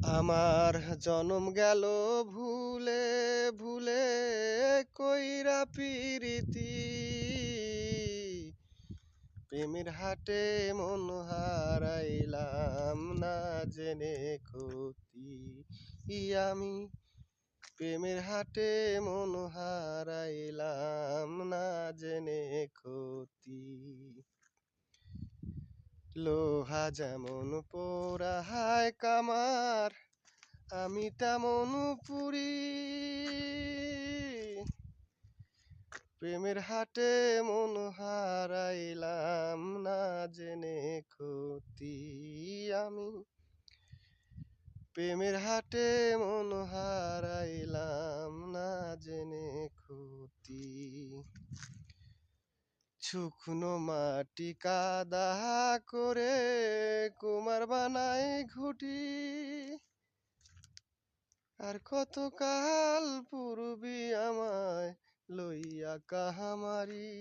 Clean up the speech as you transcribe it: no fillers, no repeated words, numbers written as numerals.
আমার জনম গেল ভুলে ভুলে কইরা পিরিতি প্রেমের হাটে মন হারাইলাম না জেনে ক্ষতি আমি প্রেমের হাটে মন হারাইলাম না জেনে ক্ষতি লোহা যেমন পোড়ায় কামার আমি তেমন পুরি প্রেমের হাটে মন হারাইলাম না জেনে ক্ষতি আমি প্রেমের হাটে মন হারাইলাম না জেনে ক্ষতি শুকনো মাটি কাদা করে কুমার বানাই ঘুটি আর কত কাল পূর্বী আমায় লইয়া কাহামারি